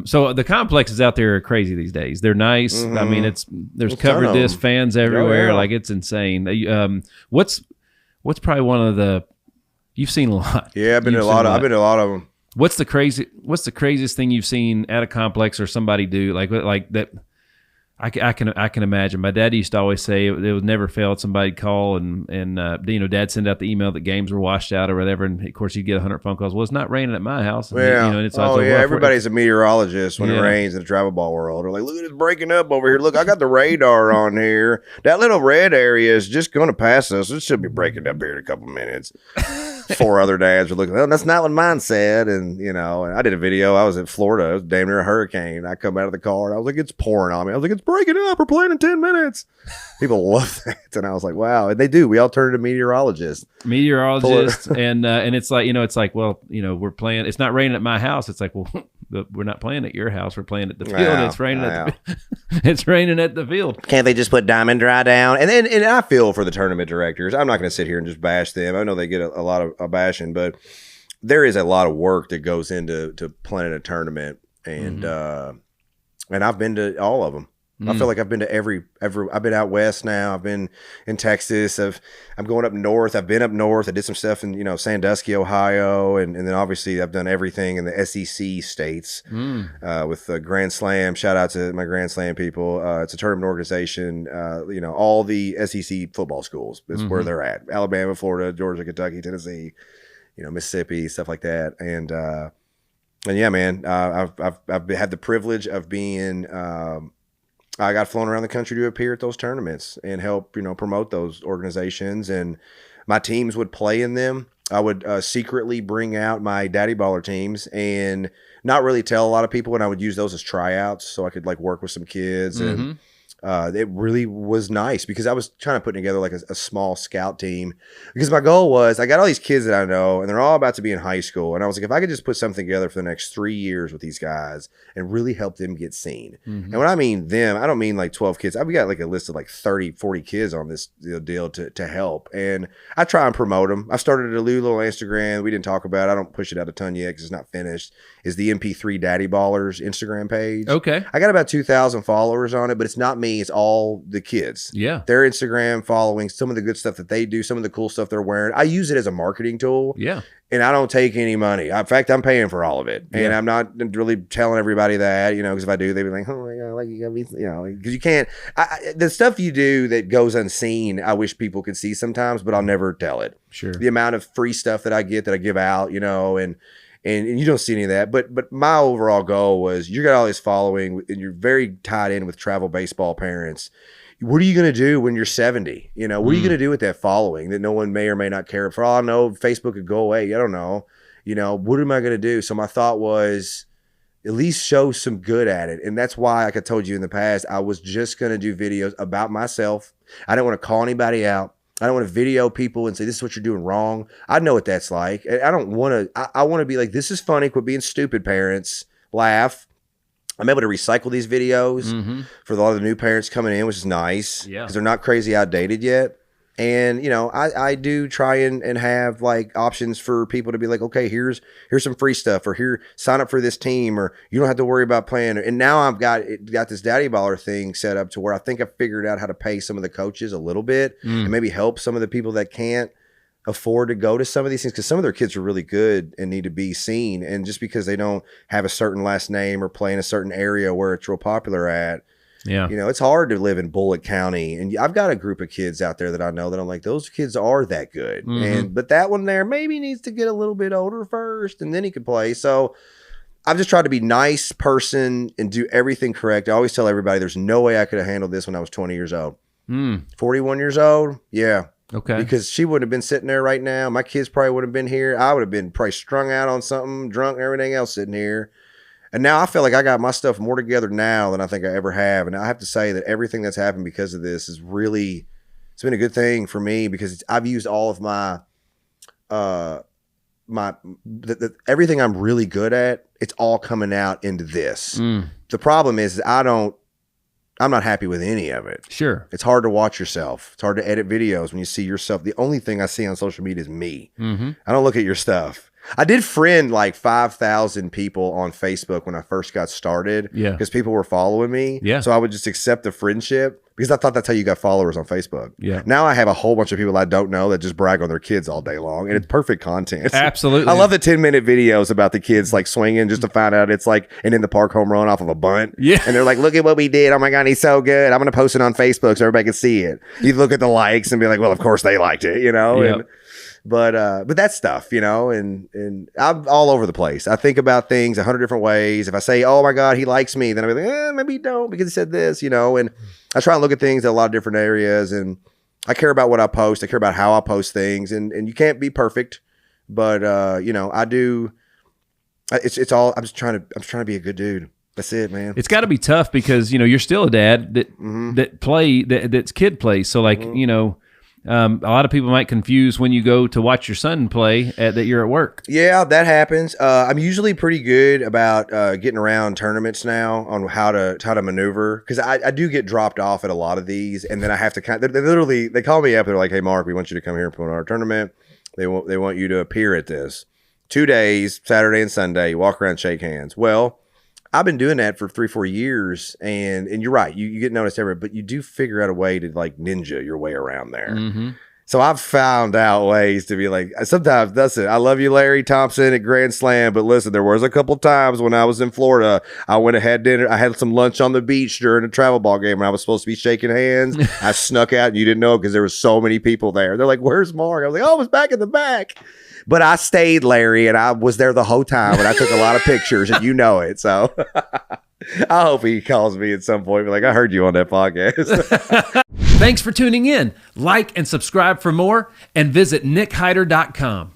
So the complexes out there are crazy these days. They're nice. I mean, there's covered disc fans everywhere. Yeah. Like, it's insane. What's probably one of the, you've seen a lot. Yeah, I've been to a lot of them. What's the craziest thing you've seen at a complex or somebody do like that? I can imagine. My dad used to always say it would never fail. Somebody'd call and Dad send out the email that games were washed out or whatever, and of course you'd get 100 phone calls. Well, it's not raining at my house. And, and it's like, everybody's a meteorologist when it rains in the travel ball world. They're like, look at it breaking up over here. Look, I got the radar on here. That little red area is just going to pass us. It should be breaking up here in a couple minutes. 4 other dads were looking, well, that's not what mine said. And, and I did a video. I was in Florida. It was damn near a hurricane. I come out of the car. And I was like, it's pouring on me. I was like, it's breaking up. We're playing in 10 minutes. People love that. And I was like, wow. And they do. We all turn to meteorologists. And it's like, well, we're playing. It's not raining at my house. It's like, well, we're not playing at your house. We're playing at the field. It's raining it's raining at the field. Can't they just put Diamond Dry down? And I feel for the tournament directors. I'm not going to sit here and just bash them. I know they get a lot of bashing, but there is a lot of work that goes into planning a tournament. And I've been to all of them. I feel like I've been to every I've been out west now. I've been in Texas. I'm going up north. I've been up north. I did some stuff in, Sandusky, Ohio. And then obviously I've done everything in the SEC states with Grand Slam. Shout out to my Grand Slam people. It's a tournament organization. All the SEC football schools is where they're at. Alabama, Florida, Georgia, Kentucky, Tennessee, Mississippi, stuff like that. And yeah, man, I've had the privilege of being, I got flown around the country to appear at those tournaments and help, promote those organizations. And my teams would play in them. I would secretly bring out my Daddy Baller teams and not really tell a lot of people. And I would use those as tryouts so I could work with some kids. And it really was nice because I was trying to put together a small scout team because my goal was I got all these kids that I know and they're all about to be in high school. And I was like, if I could just put something together for the next 3 years with these guys and really help them get seen. And when I mean them, I don't mean 12 kids. We got a list of 30, 40 kids on this deal to help. And I try and promote them. I started a little Instagram. We didn't talk about it. I don't push it out a ton yet because it's not finished. Is the MP3 Daddy Ballers Instagram page. Okay. I got about 2,000 followers on it, but it's not me. It's all the kids. Yeah. Their Instagram following, some of the good stuff that they do, some of the cool stuff they're wearing. I use it as a marketing tool. Yeah. And I don't take any money. In fact, I'm paying for all of it. And I'm not really telling everybody that, because if I do, they'd be like, oh my God, you gotta be, because you can't, the stuff you do that goes unseen, I wish people could see sometimes, but I'll never tell it. Sure. The amount of free stuff that I get, that I give out, and you don't see any of that. But my overall goal was you got all this following and you're very tied in with travel baseball parents. What are you going to do when you're 70? What are you going to do with that following that no one may or may not care? For all I know, Facebook could go away. I don't know. What am I going to do? So my thought was at least show some good at it. And that's why, like I told you in the past, I was just going to do videos about myself. I don't want to call anybody out. I don't want to video people and say, this is what you're doing wrong. I know what that's like. I don't want to, I want to be like, this is funny. Quit being stupid, parents. Laugh. I'm able to recycle these videos for a lot of the new parents coming in, which is nice. Yeah. Because they're not crazy outdated yet. And, I do try and have options for people to be like, okay, here's some free stuff, or here, sign up for this team, or you don't have to worry about playing. And now I've got this Daddy Baller thing set up to where I think I've figured out how to pay some of the coaches a little bit and maybe help some of the people that can't afford to go to some of these things, because some of their kids are really good and need to be seen. And just because they don't have a certain last name or play in a certain area where it's real popular at, it's hard to live in Bullitt County. And I've got a group of kids out there that I know that I'm like, those kids are that good. But that one there maybe needs to get a little bit older first and then he can play. So I've just tried to be nice person and do everything correct. I always tell everybody there's no way I could have handled this when I was 20 years old. 41 years old. Yeah. Okay. Because she wouldn't have been sitting there right now. My kids probably would have been here. I would have been probably strung out on something, drunk and everything else sitting here. And now I feel like I got my stuff more together now than I think I ever have. And I have to say that everything that's happened because of this is really, it's been a good thing for me because I've used all of my, everything I'm really good at, it's all coming out into this. The problem is I'm not happy with any of it. Sure. It's hard to watch yourself. It's hard to edit videos when you see yourself. The only thing I see on social media is me. I don't look at your stuff. I did friend like 5,000 people on Facebook when I first got started. Yeah. Because people were following me. Yeah. So I would just accept the friendship because I thought that's how you got followers on Facebook. Yeah. Now I have a whole bunch of people I don't know that just brag on their kids all day long, and it's perfect content. Absolutely. I love the 10-minute videos about the kids like swinging just to find out it's like an in the park home run off of a bunt. Yeah. And they're like, look at what we did. Oh my God, he's so good. I'm going to post it on Facebook so everybody can see it. You look at the likes and be like, well, of course they liked it, you know? Yep. And, but that stuff, you know, and I'm all over the place. I think about things 100 different ways. If I say, oh my God, he likes me, then I'll be like, maybe he don't because he said this, you know, and I try and look at things in a lot of different areas, and I care about what I post. I care about how I post things, and you can't be perfect, but you know, I do. It's all, I'm trying to be a good dude. That's it, man. It's got to be tough because, you know, you're still a dad that's kid plays. So like, you know, a lot of people might confuse when you go to watch your son play that you're at work. Yeah, that happens. I'm usually pretty good about getting around tournaments now on how to maneuver, because I do get dropped off at a lot of these, and then I have to they call me up. They're like, hey, Mark, we want you to come here and put on our tournament. They want you to appear at this 2 days, Saturday and Sunday. You walk around, shake hands. Well, I've been doing that for 3-4 years, and you're right. You get noticed everywhere, but you do figure out a way to like ninja your way around there. Mm-hmm. So I've found out ways to be like, sometimes that's it. I love you, Larry Thompson at Grand Slam, but listen, there was a couple times when I was in Florida, I went and had dinner. I had some lunch on the beach during a travel ball game, and I was supposed to be shaking hands. I snuck out, and you didn't know because there was so many people there. They're like, "Where's Mark?" I was like, "Oh, I was back in the back." But I stayed, Larry, and I was there the whole time, and I took a lot of pictures, and you know it. So I hope he calls me at some point, be like, I heard you on that podcast. Thanks for tuning in. Like and subscribe for more, and visit nickhyder.com.